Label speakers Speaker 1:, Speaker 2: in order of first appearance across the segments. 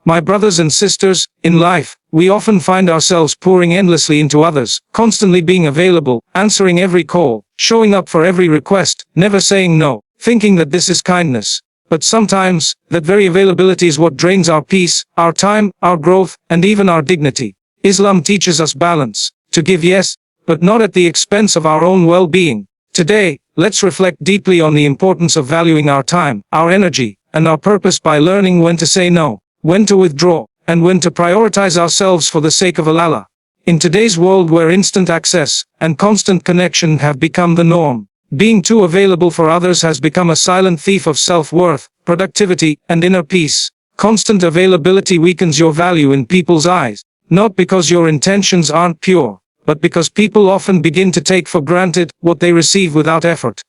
Speaker 1: My brothers and sisters, in life, we often find ourselves pouring endlessly into others, constantly being available, answering every call, showing up for every request, never saying no, thinking that this is kindness. But sometimes, that very availability is what drains our peace, our time, our growth, and even our dignity. Islam teaches us balance, to give yes, but not at the expense of our own well-being. Today, let's reflect deeply on the importance of valuing our time, our energy, and our purpose by learning when to say no, when to withdraw, and when to prioritize ourselves for the sake of Allah. In today's world where instant access and constant connection have become the norm, being too available for others has become a silent thief of self-worth, productivity, and inner peace. Constant availability weakens your value in people's eyes, not because your intentions aren't pure, but because people often begin to take for granted what they receive without effort.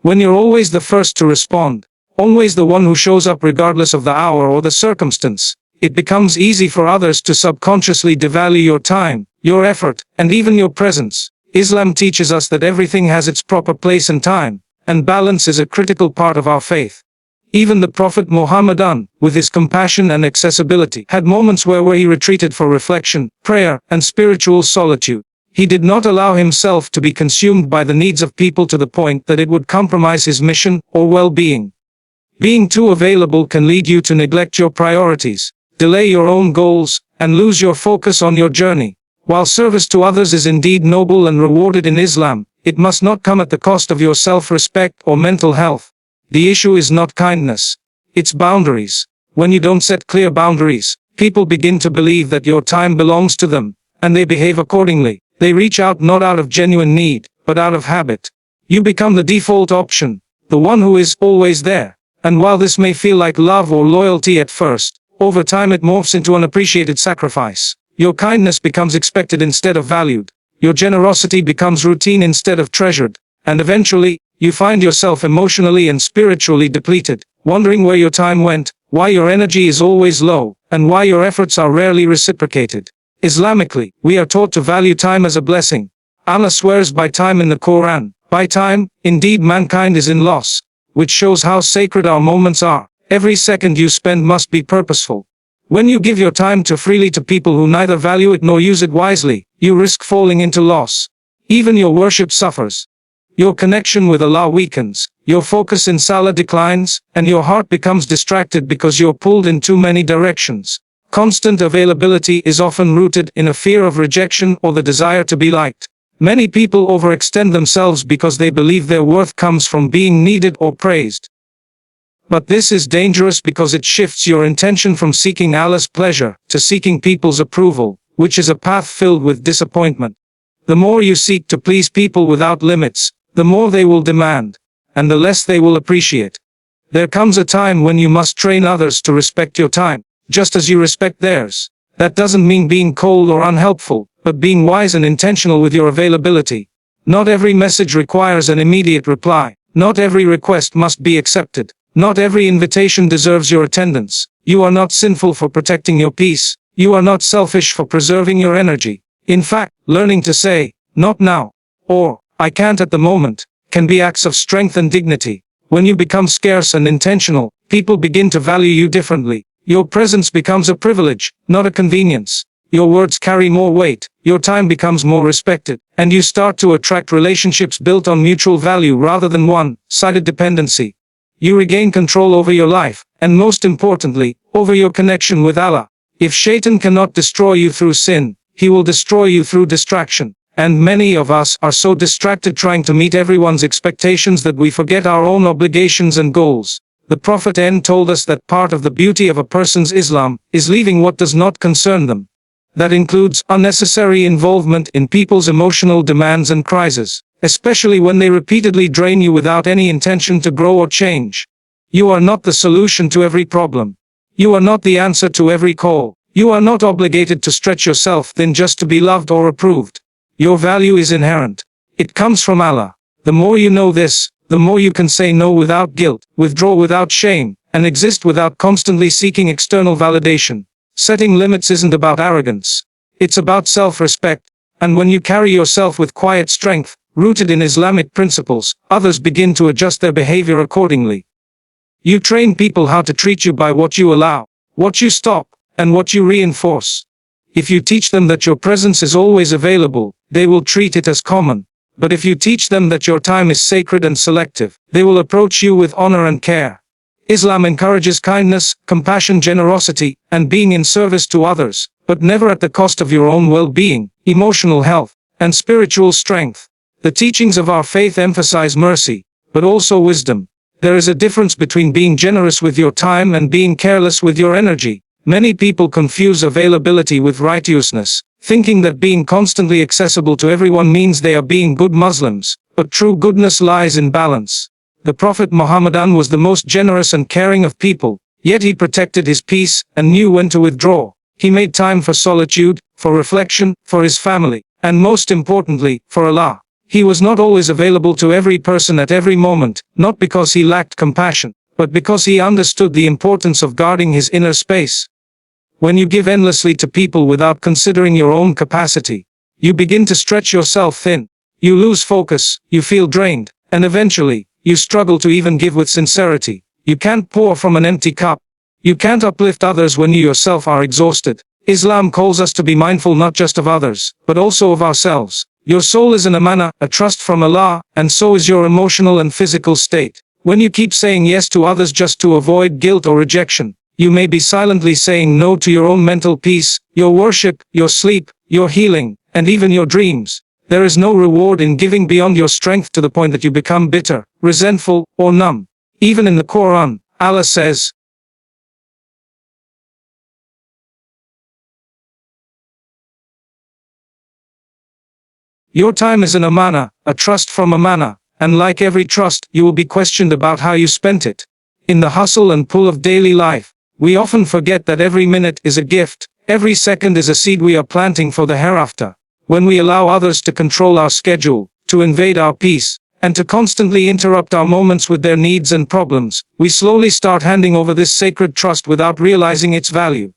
Speaker 1: When you're always the first to respond, always the one who shows up regardless of the hour or the circumstance, it becomes easy for others to subconsciously devalue your time, your effort, and even your presence. Islam teaches us that everything has its proper place and time, and balance is a critical part of our faith. Even the Prophet Muhammad, with his compassion and accessibility, had moments where he retreated for reflection, prayer, and spiritual solitude. He did not allow himself to be consumed by the needs of people to the point that it would compromise his mission or well-being. Being too available can lead you to neglect your priorities, delay your own goals, and lose your focus on your journey. While service to others is indeed noble and rewarded in Islam, it must not come at the cost of your self-respect or mental health. The issue is not kindness, it's boundaries. When you don't set clear boundaries, people begin to believe that your time belongs to them, and they behave accordingly. They reach out not out of genuine need, but out of habit. You become the default option, the one who is always there. And while this may feel like love or loyalty at first, over time it morphs into unappreciated sacrifice. Your kindness becomes expected instead of valued. Your generosity becomes routine instead of treasured. And eventually, you find yourself emotionally and spiritually depleted, wondering where your time went, why your energy is always low, and why your efforts are rarely reciprocated. Islamically, we are taught to value time as a blessing. Allah swears by time in the Quran. By time, indeed mankind is in loss, which shows how sacred our moments are. Every second you spend must be purposeful. When you give your time too freely to people who neither value it nor use it wisely, you risk falling into loss. Even your worship suffers. Your connection with Allah weakens, your focus in Salah declines, and your heart becomes distracted because you're pulled in too many directions. Constant availability is often rooted in a fear of rejection or the desire to be liked. Many people overextend themselves because they believe their worth comes from being needed or praised. But this is dangerous because it shifts your intention from seeking Allah's pleasure to seeking people's approval, which is a path filled with disappointment. The more you seek to please people without limits, the more they will demand, and the less they will appreciate. There comes a time when you must train others to respect your time, just as you respect theirs. That doesn't mean being cold or unhelpful, but being wise and intentional with your availability. Not every message requires an immediate reply. Not every request must be accepted. Not every invitation deserves your attendance. You are not sinful for protecting your peace. You are not selfish for preserving your energy. In fact, learning to say, "Not now," or "I can't at the moment," can be acts of strength and dignity. When you become scarce and intentional, people begin to value you differently. Your presence becomes a privilege, not a convenience. Your words carry more weight, your time becomes more respected, and you start to attract relationships built on mutual value rather than one-sided dependency. You regain control over your life, and most importantly, over your connection with Allah. If Shaitan cannot destroy you through sin, he will destroy you through distraction. And many of us are so distracted trying to meet everyone's expectations that we forget our own obligations and goals. The Prophet told us that part of the beauty of a person's Islam is leaving what does not concern them. That includes unnecessary involvement in people's emotional demands and crises, especially when they repeatedly drain you without any intention to grow or change. You are not the solution to every problem. You are not the answer to every call. You are not obligated to stretch yourself thin just to be loved or approved. Your value is inherent. It comes from Allah. The more you know this, the more you can say no without guilt, withdraw without shame, and exist without constantly seeking external validation. Setting limits isn't about arrogance. It's about self-respect. And when you carry yourself with quiet strength, rooted in Islamic principles, others begin to adjust their behavior accordingly. You train people how to treat you by what you allow, what you stop, and what you reinforce. If you teach them that your presence is always available, they will treat it as common. But if you teach them that your time is sacred and selective, they will approach you with honor and care. Islam encourages kindness, compassion, generosity, and being in service to others, but never at the cost of your own well-being, emotional health, and spiritual strength. The teachings of our faith emphasize mercy, but also wisdom. There is a difference between being generous with your time and being careless with your energy. Many people confuse availability with righteousness, thinking that being constantly accessible to everyone means they are being good Muslims, but true goodness lies in balance. The Prophet Muhammad was the most generous and caring of people, yet he protected his peace and knew when to withdraw. He made time for solitude, for reflection, for his family, and most importantly, for Allah. He was not always available to every person at every moment, not because he lacked compassion, but because he understood the importance of guarding his inner space. When you give endlessly to people without considering your own capacity, you begin to stretch yourself thin. You lose focus, you feel drained, and eventually, you struggle to even give with sincerity. You can't pour from an empty cup. You can't uplift others when you yourself are exhausted. Islam calls us to be mindful not just of others, but also of ourselves. Your soul is an Amanah, a trust from Allah, and so is your emotional and physical state. When you keep saying yes to others just to avoid guilt or rejection, you may be silently saying no to your own mental peace, your worship, your sleep, your healing, and even your dreams. There is no reward in giving beyond your strength to the point that you become bitter, resentful, or numb. Even in the Quran, Allah says, "Your time is an Amanah, a trust from Amanah, and like every trust, you will be questioned about how you spent it." In the hustle and pull of daily life, we often forget that every minute is a gift, every second is a seed we are planting for the hereafter. When we allow others to control our schedule, to invade our peace, and to constantly interrupt our moments with their needs and problems, we slowly start handing over this sacred trust without realizing its value.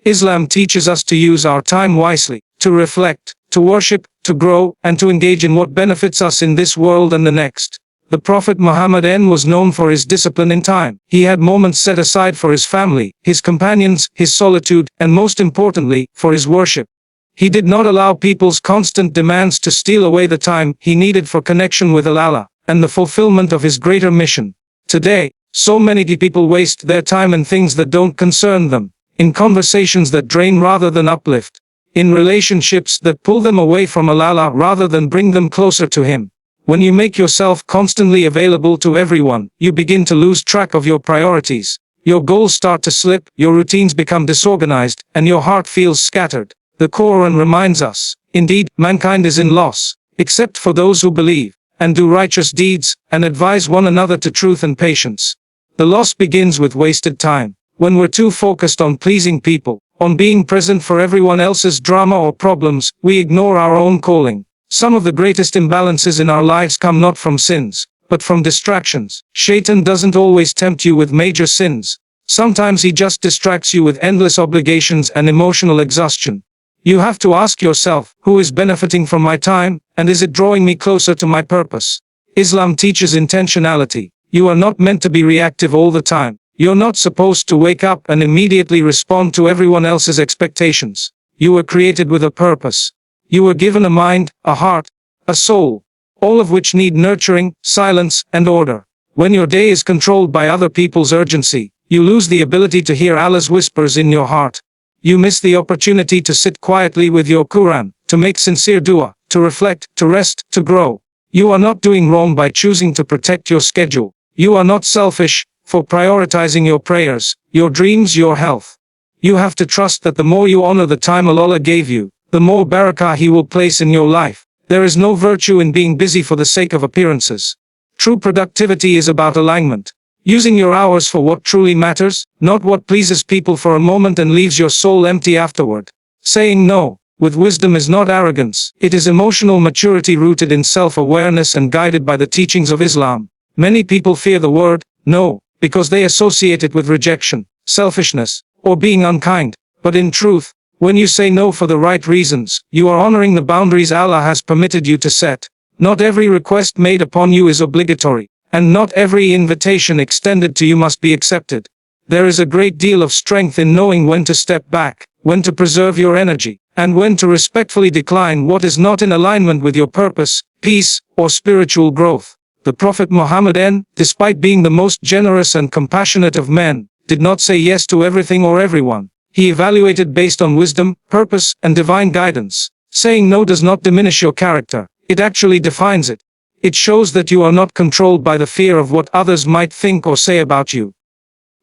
Speaker 1: Islam teaches us to use our time wisely, to reflect, to worship, to grow, and to engage in what benefits us in this world and the next. The Prophet Muhammad was known for his discipline in time. He had moments set aside for his family, his companions, his solitude, and most importantly, for his worship. He did not allow people's constant demands to steal away the time he needed for connection with Allah, and the fulfillment of his greater mission. Today, so many people waste their time in things that don't concern them, in conversations that drain rather than uplift, in relationships that pull them away from Allah rather than bring them closer to Him. When you make yourself constantly available to everyone, you begin to lose track of your priorities. Your goals start to slip, your routines become disorganized, and your heart feels scattered. The Quran reminds us, indeed, mankind is in loss, except for those who believe, and do righteous deeds, and advise one another to truth and patience. The loss begins with wasted time. When we're too focused on pleasing people, on being present for everyone else's drama or problems, we ignore our own calling. Some of the greatest imbalances in our lives come not from sins, but from distractions. Shaitan doesn't always tempt you with major sins. Sometimes he just distracts you with endless obligations and emotional exhaustion. You have to ask yourself, who is benefiting from my time, and is it drawing me closer to my purpose? Islam teaches intentionality. You are not meant to be reactive all the time. You're not supposed to wake up and immediately respond to everyone else's expectations. You were created with a purpose. You were given a mind, a heart, a soul, all of which need nurturing, silence, and order. When your day is controlled by other people's urgency, you lose the ability to hear Allah's whispers in your heart. You miss the opportunity to sit quietly with your Quran, to make sincere dua, to reflect, to rest, to grow. You are not doing wrong by choosing to protect your schedule. You are not selfish for prioritizing your prayers, your dreams, your health. You have to trust that the more you honor the time Allah gave you, the more barakah He will place in your life. There is no virtue in being busy for the sake of appearances. True productivity is about alignment. Using your hours for what truly matters, not what pleases people for a moment and leaves your soul empty afterward. Saying no with wisdom is not arrogance, it is emotional maturity rooted in self-awareness and guided by the teachings of Islam. Many people fear the word no because they associate it with rejection, selfishness, or being unkind. But in truth, when you say no for the right reasons, you are honoring the boundaries Allah has permitted you to set. Not every request made upon you is obligatory, and not every invitation extended to you must be accepted. There is a great deal of strength in knowing when to step back, when to preserve your energy, and when to respectfully decline what is not in alignment with your purpose, peace, or spiritual growth. The Prophet Muhammad, despite being the most generous and compassionate of men, did not say yes to everything or everyone. He evaluated based on wisdom, purpose, and divine guidance. Saying no does not diminish your character, it actually defines it. It shows that you are not controlled by the fear of what others might think or say about you.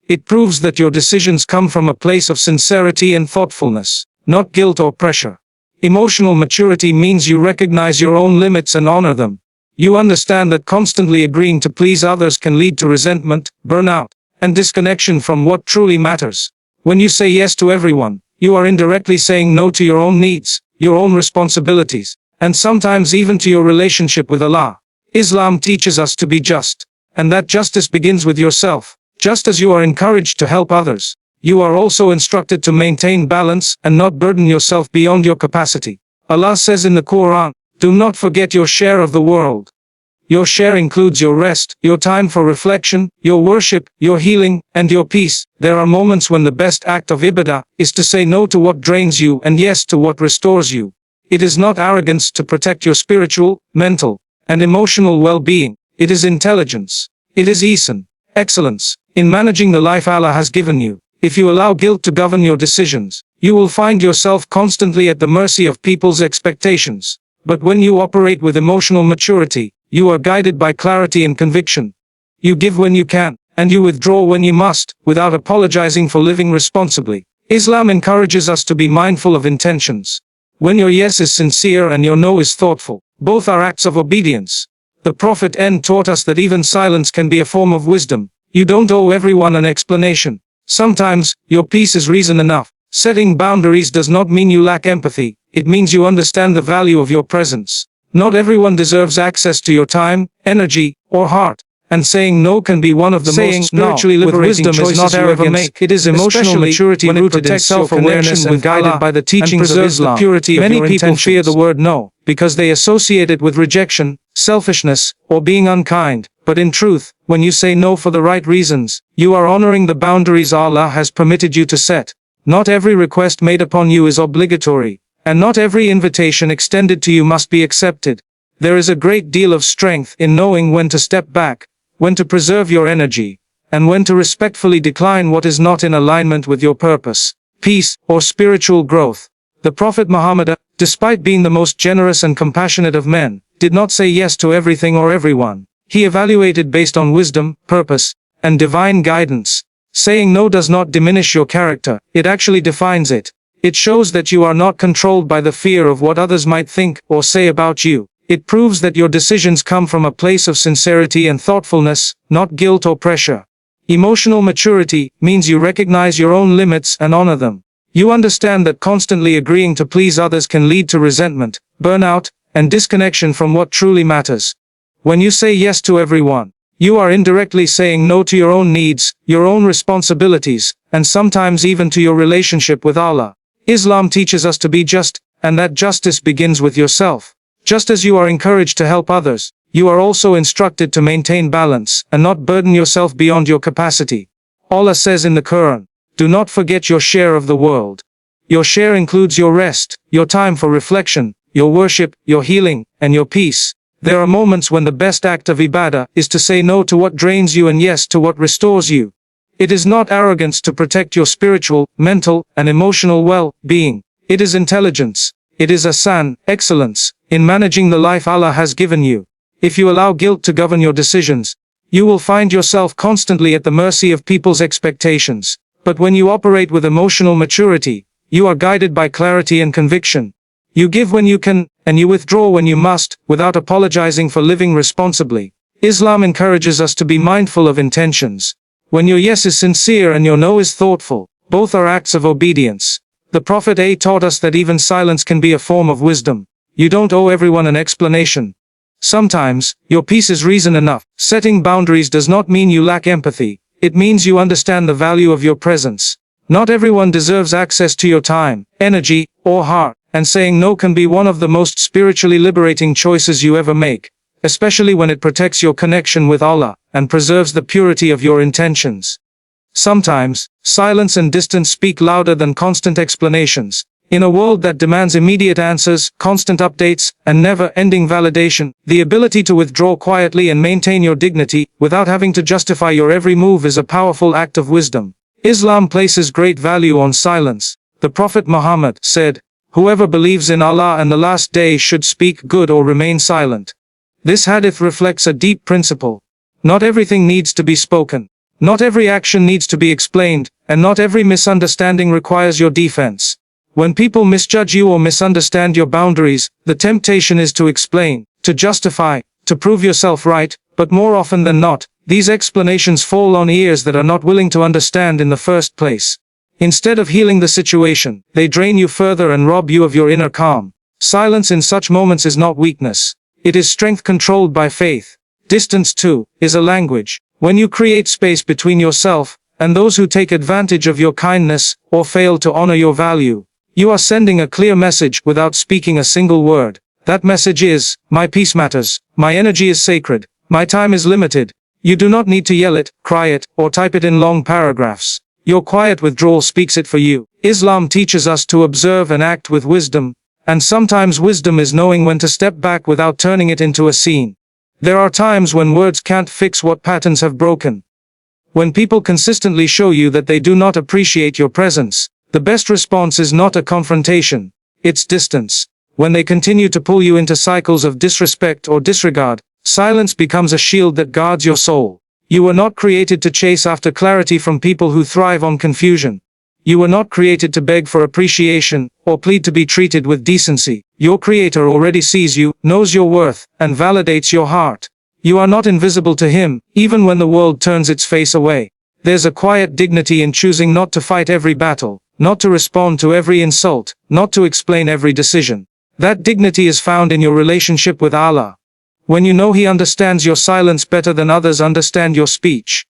Speaker 1: It proves that your decisions come from a place of sincerity and thoughtfulness, not guilt or pressure. Emotional maturity means you recognize your own limits and honor them. You understand that constantly agreeing to please others can lead to resentment, burnout, and disconnection from what truly matters. When you say yes to everyone, you are indirectly saying no to your own needs, your own responsibilities, and sometimes even to your relationship with Allah. Islam teaches us to be just, and that justice begins with yourself. Just as you are encouraged to help others, you are also instructed to maintain balance and not burden yourself beyond your capacity. Allah says in the Quran, "Do not forget your share of the world." Your share includes your rest, your time for reflection, your worship, your healing, and your peace. There are moments when the best act of ibadah is to say no to what drains you and yes to what restores you. It is not arrogance to protect your spiritual, mental, and emotional well-being. It is intelligence. It is ihsan, excellence, in managing the life Allah has given you. If you allow guilt to govern your decisions, you will find yourself constantly at the mercy of people's expectations. But when you operate with emotional maturity, you are guided by clarity and conviction. You give when you can, and you withdraw when you must, without apologizing for living responsibly. Islam encourages us to be mindful of intentions. When your yes is sincere and your no is thoughtful, both are acts of obedience. The Prophet taught us that even silence can be a form of wisdom. You don't owe everyone an explanation. Sometimes, your peace is reason enough. Setting boundaries does not mean you lack empathy, it means you understand the value of your presence. Not everyone deserves access to your time, energy, or heart. And saying no can be one of the most spiritually liberating choices you ever make. It is emotional maturity rooted in self-awareness and guided by the teachings of Islam. Many people fear the word no, because they associate it with rejection, selfishness, or being unkind. But in truth, when you say no for the right reasons, you are honoring the boundaries Allah has permitted you to set. Not every request made upon you is obligatory, and not every invitation extended to you must be accepted. There is a great deal of strength in knowing when to step back, when to preserve your energy, and when to respectfully decline what is not in alignment with your purpose, peace, or spiritual growth. The Prophet Muhammad, despite being the most generous and compassionate of men, did not say yes to everything or everyone. He evaluated based on wisdom, purpose, and divine guidance. Saying no does not diminish your character, it actually defines it. It shows that you are not controlled by the fear of what others might think or say about you. It proves that your decisions come from a place of sincerity and thoughtfulness, not guilt or pressure. Emotional maturity means you recognize your own limits and honor them. You understand that constantly agreeing to please others can lead to resentment, burnout, and disconnection from what truly matters. When you say yes to everyone, you are indirectly saying no to your own needs, your own responsibilities, and sometimes even to your relationship with Allah. Islam teaches us to be just, and that justice begins with yourself. Just as you are encouraged to help others, you are also instructed to maintain balance and not burden yourself beyond your capacity. Allah says in the Quran, "Do not forget your share of the world." Your share includes your rest, your time for reflection, your worship, your healing, and your peace. There are moments when the best act of ibadah is to say no to what drains you and yes to what restores you. It is not arrogance to protect your spiritual, mental, and emotional well-being. It is intelligence. It is ihsan, excellence, in managing the life Allah has given you. If you allow guilt to govern your decisions, you will find yourself constantly at the mercy of people's expectations. But when you operate with emotional maturity, you are guided by clarity and conviction. You give when you can, and you withdraw when you must, without apologizing for living responsibly. Islam encourages us to be mindful of intentions. When your yes is sincere and your no is thoughtful, both are acts of obedience. The Prophet taught us that even silence can be a form of wisdom. You don't owe everyone an explanation. Sometimes, your peace is reason enough. Setting boundaries does not mean you lack empathy. It means you understand the value of your presence. Not everyone deserves access to your time, energy, or heart. And saying no can be one of the most spiritually liberating choices you ever make, especially when it protects your connection with Allah and preserves the purity of your intentions. Sometimes, silence and distance speak louder than constant explanations. In a world that demands immediate answers, constant updates, and never-ending validation, the ability to withdraw quietly and maintain your dignity, without having to justify your every move, is a powerful act of wisdom. Islam places great value on silence. The Prophet Muhammad said, "Whoever believes in Allah and the last day should speak good or remain silent." This hadith reflects a deep principle. Not everything needs to be spoken. Not every action needs to be explained, and not every misunderstanding requires your defense. When people misjudge you or misunderstand your boundaries, the temptation is to explain, to justify, to prove yourself right, but more often than not, these explanations fall on ears that are not willing to understand in the first place. Instead of healing the situation, they drain you further and rob you of your inner calm. Silence in such moments is not weakness. It is strength controlled by faith. Distance, too, is a language. When you create space between yourself and those who take advantage of your kindness or fail to honor your value, you are sending a clear message without speaking a single word. That message is, my peace matters, my energy is sacred, my time is limited. You do not need to yell it, cry it, or type it in long paragraphs. Your quiet withdrawal speaks it for you. Islam teaches us to observe and act with wisdom, and sometimes wisdom is knowing when to step back without turning it into a scene. There are times when words can't fix what patterns have broken. When people consistently show you that they do not appreciate your presence, the best response is not a confrontation, it's distance. When they continue to pull you into cycles of disrespect or disregard, silence becomes a shield that guards your soul. You were not created to chase after clarity from people who thrive on confusion. You were not created to beg for appreciation, or plead to be treated with decency. Your Creator already sees you, knows your worth, and validates your heart. You are not invisible to Him, even when the world turns its face away. There's a quiet dignity in choosing not to fight every battle, not to respond to every insult, not to explain every decision. That dignity is found in your relationship with Allah. When you know He understands your silence better than others understand your speech.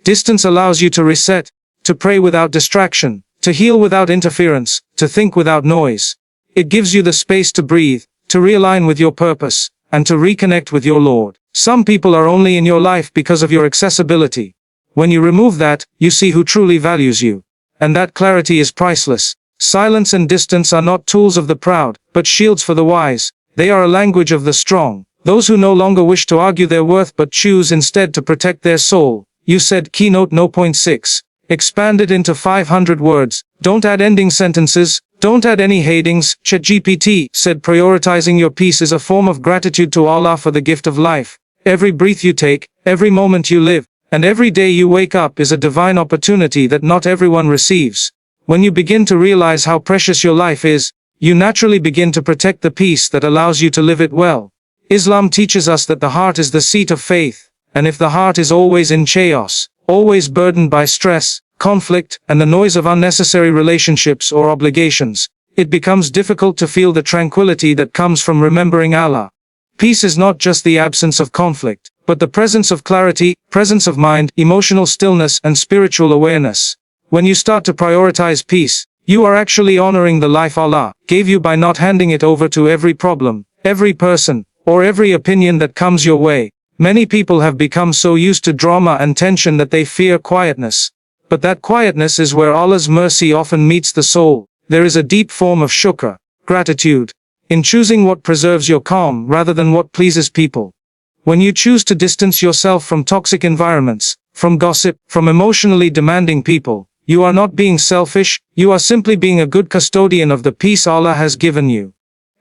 Speaker 1: Distance allows you to reset, to pray without distraction, to heal without interference, to think without noise. It gives you the space to breathe, to realign with your purpose, and to reconnect with your Lord. Some people are only in your life because of your accessibility. When you remove that, you see who truly values you. And that clarity is priceless. Silence and distance are not tools of the proud, but shields for the wise. They are a language of the strong. Those who no longer wish to argue their worth but choose instead to protect their soul. You said keynote no. 6. Expand it into 500 words. Don't add ending sentences. Don't add any headings. ChatGPT said prioritizing your peace is a form of gratitude to Allah for the gift of life. Every breath you take, every moment you live, and every day you wake up is a divine opportunity that not everyone receives. When you begin to realize how precious your life is, you naturally begin to protect the peace that allows you to live it well. Islam teaches us that the heart is the seat of faith, and if the heart is always in chaos, always burdened by stress, conflict, and the noise of unnecessary relationships or obligations, it becomes difficult to feel the tranquility that comes from remembering Allah. Peace is not just the absence of conflict, but the presence of clarity, presence of mind, emotional stillness, and spiritual awareness. When you start to prioritize peace, you are actually honoring the life Allah gave you by not handing it over to every problem, every person, or every opinion that comes your way. Many people have become so used to drama and tension that they fear quietness. But that quietness is where Allah's mercy often meets the soul. There is a deep form of shukr, gratitude, in choosing what preserves your calm rather than what pleases people. When you choose to distance yourself from toxic environments, from gossip, from emotionally demanding people, you are not being selfish, you are simply being a good custodian of the peace Allah has given you.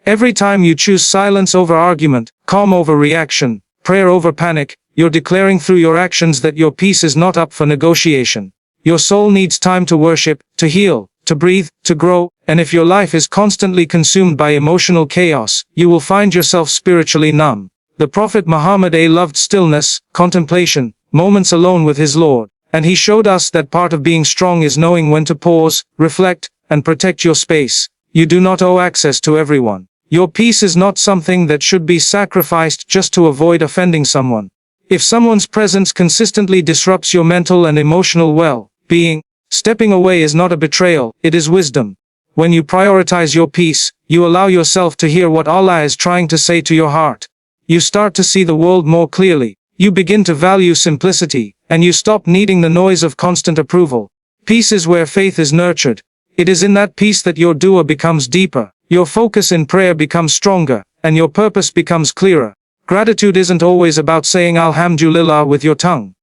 Speaker 1: Every time you choose silence over argument, calm over reaction, prayer over panic, you're declaring through your actions that your peace is not up for negotiation. Your soul needs time to worship, to heal, to breathe, to grow, and if your life is constantly consumed by emotional chaos, you will find yourself spiritually numb. The Prophet Muhammad loved stillness, contemplation, moments alone with his Lord, and he showed us that part of being strong is knowing when to pause, reflect, and protect your space. You do not owe access to everyone. Your peace is not something that should be sacrificed just to avoid offending someone. If someone's presence consistently disrupts your mental and emotional well-being, stepping away is not a betrayal, it is wisdom. When you prioritize your peace, you allow yourself to hear what Allah is trying to say to your heart. You start to see the world more clearly. You begin to value simplicity, and you stop needing the noise of constant approval. Peace is where faith is nurtured. It is in that peace that your dua becomes deeper, your focus in prayer becomes stronger, and your purpose becomes clearer. Gratitude isn't always about saying Alhamdulillah with your tongue.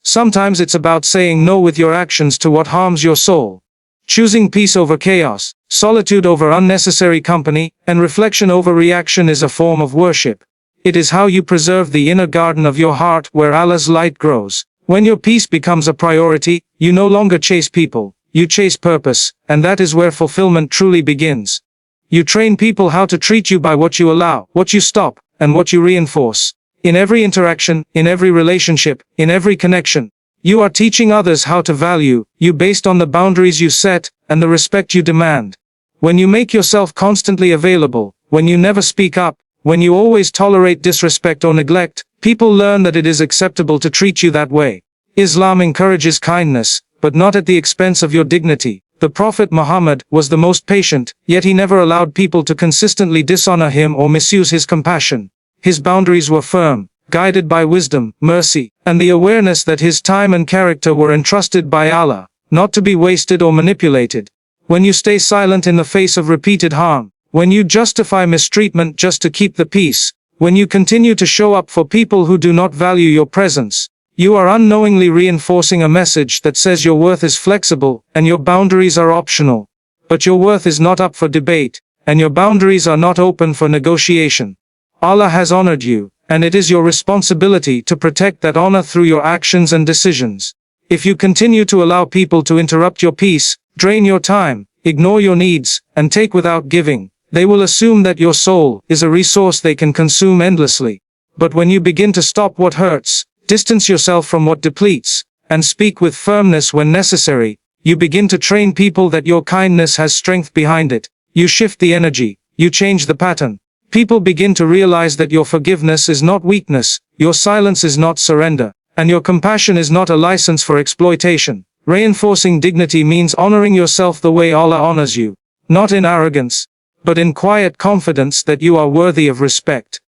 Speaker 1: Sometimes it's about saying no with your actions to what harms your soul. Choosing peace over chaos, solitude over unnecessary company, and reflection over reaction is a form of worship. It is how you preserve the inner garden of your heart where Allah's light grows. When your peace becomes a priority, you no longer chase people, you chase purpose, and that is where fulfillment truly begins. You train people how to treat you by what you allow, what you stop, and what you reinforce. In every interaction, in every relationship, in every connection, you are teaching others how to value you based on the boundaries you set and the respect you demand. When you make yourself constantly available, when you never speak up, when you always tolerate disrespect or neglect, people learn that it is acceptable to treat you that way. Islam encourages kindness, but not at the expense of your dignity. The Prophet Muhammad was the most patient, yet he never allowed people to consistently dishonor him or misuse his compassion. His boundaries were firm, guided by wisdom, mercy, and the awareness that his time and character were entrusted by Allah, not to be wasted or manipulated. When you stay silent in the face of repeated harm, when you justify mistreatment just to keep the peace, when you continue to show up for people who do not value your presence, you are unknowingly reinforcing a message that says your worth is flexible and your boundaries are optional. But your worth is not up for debate, and your boundaries are not open for negotiation. Allah has honored you, and it is your responsibility to protect that honor through your actions and decisions. If you continue to allow people to interrupt your peace, drain your time, ignore your needs, and take without giving, they will assume that your soul is a resource they can consume endlessly. But when you begin to stop what hurts, distance yourself from what depletes, and speak with firmness when necessary, you begin to train people that your kindness has strength behind it. You shift the energy, you change the pattern. People begin to realize that your forgiveness is not weakness, your silence is not surrender, and your compassion is not a license for exploitation. Reinforcing dignity means honoring yourself the way Allah honors you, not in arrogance, but in quiet confidence that you are worthy of respect.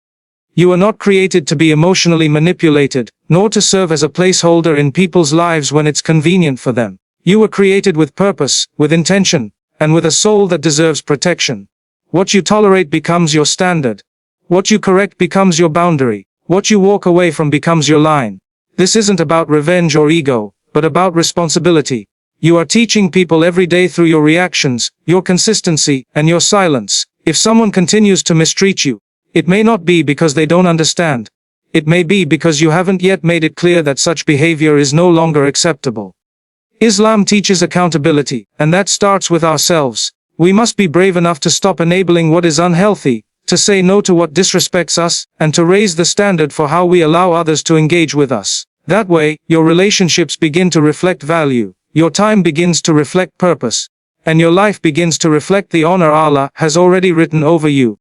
Speaker 1: You are not created to be emotionally manipulated, nor to serve as a placeholder in people's lives when it's convenient for them. You were created with purpose, with intention, and with a soul that deserves protection. What you tolerate becomes your standard. What you correct becomes your boundary. What you walk away from becomes your line. This isn't about revenge or ego, but about responsibility. You are teaching people every day through your reactions, your consistency, and your silence. If someone continues to mistreat you, it may not be because they don't understand. It may be because you haven't yet made it clear that such behavior is no longer acceptable. Islam teaches accountability, and that starts with ourselves. We must be brave enough to stop enabling what is unhealthy, to say no to what disrespects us, and to raise the standard for how we allow others to engage with us. That way, your relationships begin to reflect value, your time begins to reflect purpose, and your life begins to reflect the honor Allah has already written over you.